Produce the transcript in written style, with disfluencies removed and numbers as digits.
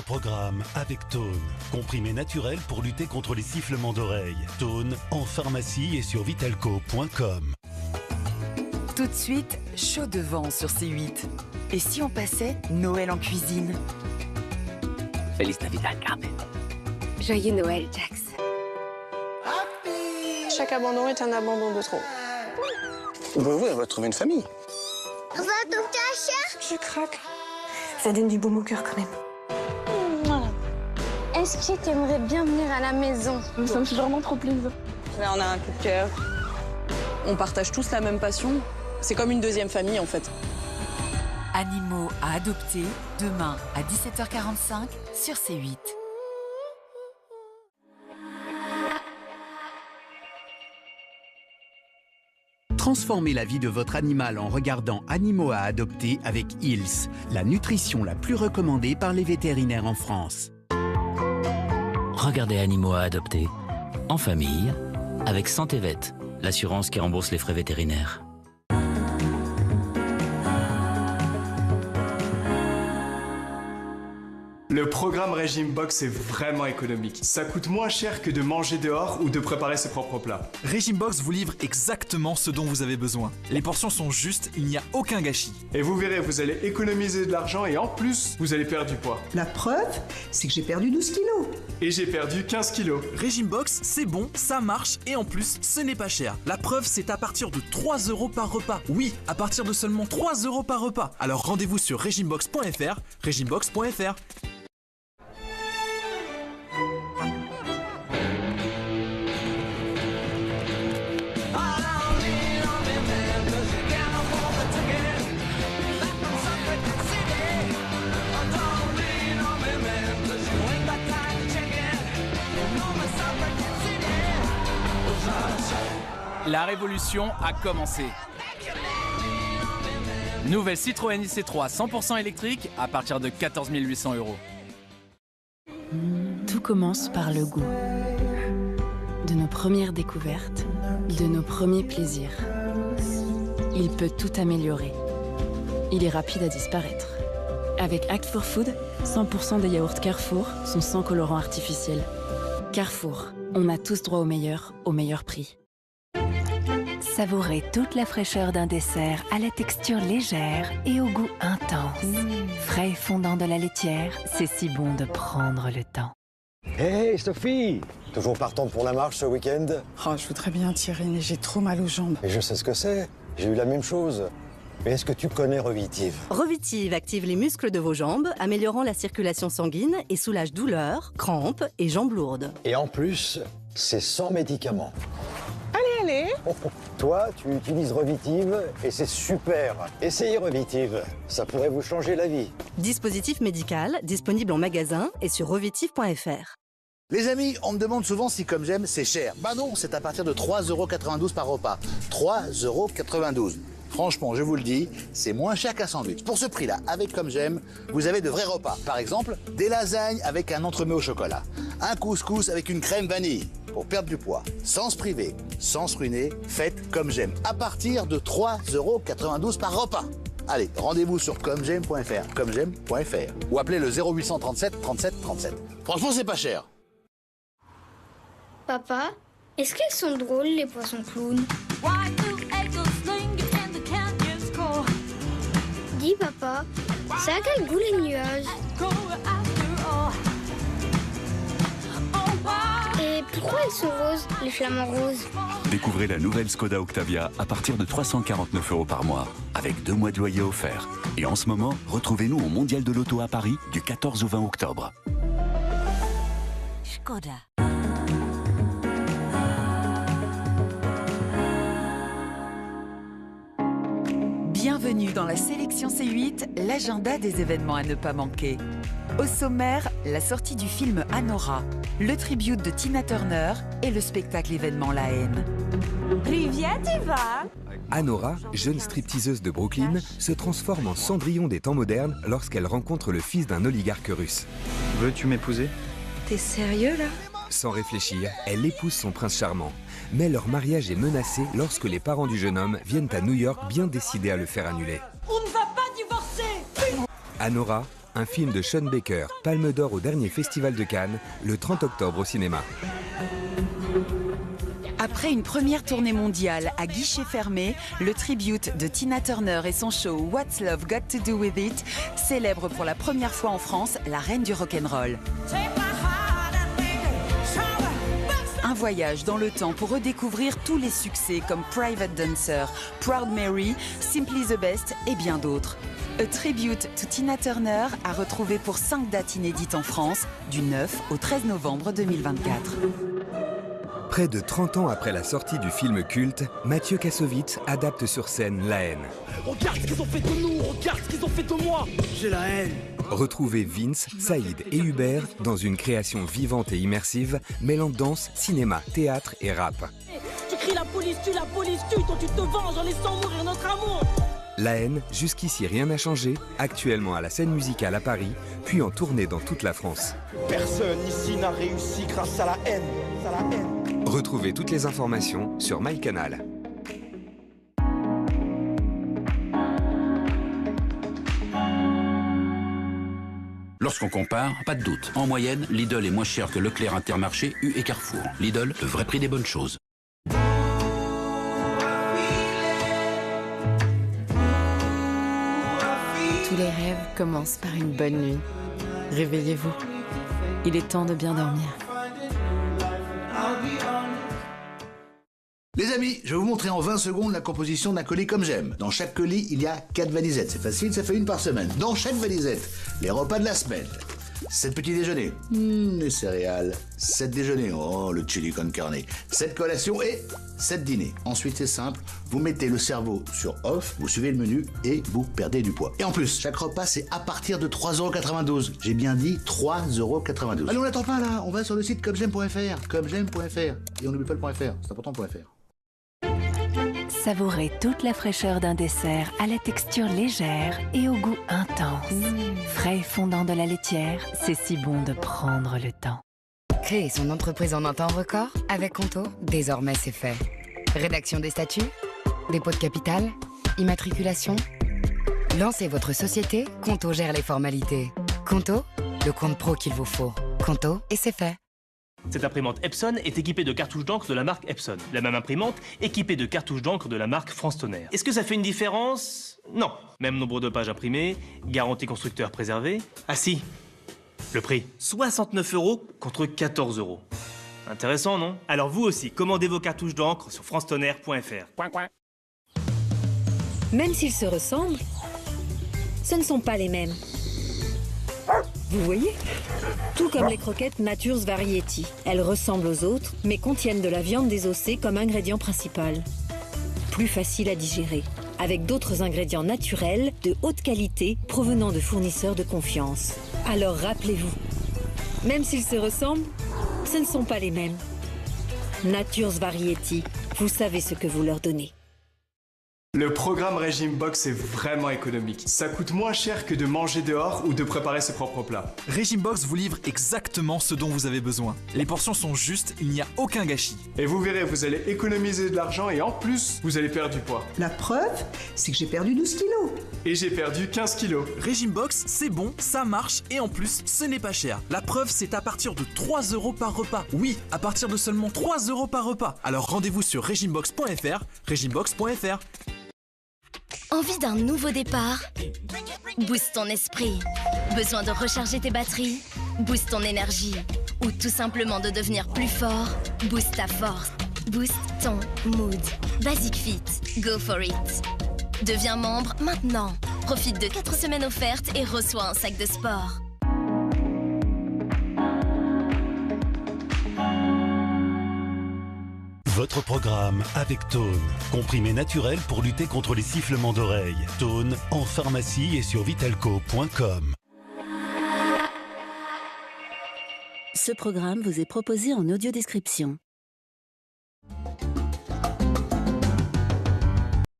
programme avec Tone. Comprimé naturel pour lutter contre les sifflements d'oreilles. Tone en pharmacie et sur vitalco.com. Tout de suite, chaud de vent sur C8. Et si on passait Noël en cuisine? Feliz Navidad, Carmen. Joyeux Noël, Jax. Chaque abandon est un abandon de trop. Oui, on va trouver une famille. On va adopter un chien. Je craque. Ça donne du baume au cœur quand même. Est-ce que tu aimerais bien venir à la maison? Ça me fait vraiment trop plaisir. Là, on a un coup de cœur. On partage tous la même passion. C'est comme une deuxième famille, en fait. Animaux à adopter, demain à 17h45 sur C8. Transformez la vie de votre animal en regardant Animaux à adopter avec Hills, la nutrition la plus recommandée par les vétérinaires en France. Regardez Animaux à adopter, en famille, avec Santé Vet, l'assurance qui rembourse les frais vétérinaires. Le programme Régime Box est vraiment économique. Ça coûte moins cher que de manger dehors ou de préparer ses propres plats. Régime Box vous livre exactement ce dont vous avez besoin. Les portions sont justes, il n'y a aucun gâchis. Et vous verrez, vous allez économiser de l'argent et en plus, vous allez perdre du poids. La preuve, c'est que j'ai perdu 12 kilos. Et j'ai perdu 15 kilos. Régime Box, c'est bon, ça marche et en plus, ce n'est pas cher. La preuve, c'est à partir de 3 € par repas. Oui, à partir de seulement 3 € par repas. Alors rendez-vous sur regimebox.fr, regimebox.fr. La révolution a commencé. Nouvelle Citroën IC3 100% électrique à partir de 14 800 €. Tout commence par le goût. De nos premières découvertes, de nos premiers plaisirs. Il peut tout améliorer. Il est rapide à disparaître. Avec Act for Food, 100% des yaourts Carrefour sont sans colorant artificiel. Carrefour, on a tous droit au meilleur prix. Savourez toute la fraîcheur d'un dessert à la texture légère et au goût intense. Frais et fondant de la laitière, c'est si bon de prendre le temps. Hey Sophie, toujours partante pour la marche ce week-end? Oh, je voudrais bien tirer, mais j'ai trop mal aux jambes. Et je sais ce que c'est, j'ai eu la même chose. Mais est-ce que tu connais Revitive? Revitive active les muscles de vos jambes, améliorant la circulation sanguine et soulage douleurs, crampes et jambes lourdes. Et en plus, c'est sans médicaments. Allez. Toi, tu utilises Revitive et c'est super. Essayez Revitive, ça pourrait vous changer la vie. Dispositif médical, disponible en magasin et sur revitive.fr. Les amis, on me demande souvent si Comme J'aime c'est cher. Bah non, c'est à partir de 3,92 € par repas. 3,92 €. Franchement, je vous le dis, c'est moins cher qu'un sandwich. Pour ce prix-là, avec Comme J'aime, vous avez de vrais repas. Par exemple, des lasagnes avec un entremets au chocolat. Un couscous avec une crème vanille. Pour perdre du poids, sans se priver, sans se ruiner, faites Comme J'aime. À partir de 3,92 € par repas. Allez, rendez-vous sur commej'aime.fr, commej'aime.fr. Ou appelez le 0837 37 37. Franchement, c'est pas cher. Papa, est-ce qu'ils sont drôles, les poissons clowns? Dis, papa, ça a quel goût les nuages? Et pourquoi elles sont roses, les flamants roses? Découvrez la nouvelle Skoda Octavia à partir de 349 € par mois, avec 2 mois de loyer offerts. Et en ce moment, retrouvez-nous au Mondial de l'Auto à Paris du 14 au 20 octobre. Skoda. Bienvenue dans la sélection C8, l'agenda des événements à ne pas manquer. Au sommaire, la sortie du film Anora, le tribute de Tina Turner et le spectacle événement La Haine. Rivière, tu vas? Anora, jeune stripteaseuse de Brooklyn, se transforme en Cendrillon des temps modernes lorsqu'elle rencontre le fils d'un oligarque russe. Veux-tu m'épouser? T'es sérieux là? Sans réfléchir, elle épouse son prince charmant. Mais leur mariage est menacé lorsque les parents du jeune homme viennent à New York bien décidés à le faire annuler. On ne va pas divorcer! Anora, un film de Sean Baker, Palme d'Or au dernier Festival de Cannes, le 30 octobre au cinéma. Après une première tournée mondiale à guichet fermé, le tribute de Tina Turner et son show What's Love Got to Do With It célèbre pour la première fois en France la reine du rock'n'roll. Un voyage dans le temps pour redécouvrir tous les succès comme Private Dancer, Proud Mary, Simply the Best et bien d'autres. A Tribute to Tina Turner a retrouvé pour 5 dates inédites en France, du 9 au 13 novembre 2024. Près de 30 ans après la sortie du film culte, Mathieu Kassovitz adapte sur scène La haine. Regarde ce qu'ils ont fait de nous, regarde ce qu'ils ont fait de moi. J'ai la haine. Retrouvez Vince, Saïd et Hubert dans une création vivante et immersive mêlant danse, cinéma, théâtre et rap. Tu cries la police tue, toi tu te venges en laissant mourir notre amour. La haine, jusqu'ici rien n'a changé, actuellement à la Scène Musicale à Paris, puis en tournée dans toute la France. Personne ici n'a réussi grâce à la haine. Retrouvez toutes les informations sur MyCanal. Lorsqu'on compare, pas de doute. En moyenne, Lidl est moins cher que Leclerc, Intermarché, U et Carrefour. Lidl, le vrai prix des bonnes choses. Tous les rêves commencent par une bonne nuit. Réveillez-vous. Il est temps de bien dormir. Les amis, je vais vous montrer en 20 secondes la composition d'un colis comme j'aime. Dans chaque colis, il y a 4 valisettes. C'est facile, ça fait une par semaine. Dans chaque valisette, les repas de la semaine. 7 petits déjeuners. Les céréales. 7 déjeuners. Oh, le chili con carne. 7 collations et 7 dîners. Ensuite, c'est simple. Vous mettez le cerveau sur off, vous suivez le menu et vous perdez du poids. Et en plus, chaque repas, c'est à partir de 3,92 €. J'ai bien dit 3,92 €. Allez, on n'attend pas là. On va sur le site commejaime.fr. Commejaime.fr. Et on n'oublie pas le .fr. C'est important .fr. Savourez toute la fraîcheur d'un dessert à la texture légère et au goût intense. Frais et fondant de la laitière, c'est si bon de prendre le temps. Créer son entreprise en un temps record avec Conto, désormais c'est fait. Rédaction des statuts, dépôt de capital, immatriculation. Lancez votre société, Conto gère les formalités. Conto, le compte pro qu'il vous faut. Conto et c'est fait. Cette imprimante Epson est équipée de cartouches d'encre de la marque Epson. La même imprimante équipée de cartouches d'encre de la marque France Tonnerre. Est-ce que ça fait une différence? Non. Même nombre de pages imprimées, garantie constructeur préservée. Ah si, le prix. 69 € contre 14 €. Intéressant, non? Alors vous aussi, commandez vos cartouches d'encre sur francetonnerre.fr. Même s'ils se ressemblent, ce ne sont pas les mêmes. Vous voyez? Tout comme les croquettes Nature's Variety. Elles ressemblent aux autres, mais contiennent de la viande désossée comme ingrédient principal. Plus facile à digérer, avec d'autres ingrédients naturels de haute qualité provenant de fournisseurs de confiance. Alors rappelez-vous, même s'ils se ressemblent, ce ne sont pas les mêmes. Nature's Variety, vous savez ce que vous leur donnez. Le programme Régime Box est vraiment économique. Ça coûte moins cher que de manger dehors ou de préparer ses propres plats. Régime Box vous livre exactement ce dont vous avez besoin. Les portions sont justes, il n'y a aucun gâchis. Et vous verrez, vous allez économiser de l'argent et en plus, vous allez perdre du poids. La preuve, c'est que j'ai perdu 12 kilos. Et j'ai perdu 15 kilos. Régime Box, c'est bon, ça marche et en plus, ce n'est pas cher. La preuve, c'est à partir de 3 € par repas. Oui, à partir de seulement 3 € par repas. Alors rendez-vous sur régimebox.fr, régimebox.fr. Envie d'un nouveau départ? Booste ton esprit. Besoin de recharger tes batteries? Booste ton énergie. Ou tout simplement de devenir plus fort? Booste ta force. Booste ton mood. Basic Fit. Go for it. Deviens membre maintenant. Profite de 4 semaines offertes et reçois un sac de sport. Votre programme avec Tone, comprimé naturel pour lutter contre les sifflements d'oreilles. Tone en pharmacie et sur vitalco.com. Ce programme vous est proposé en audiodescription.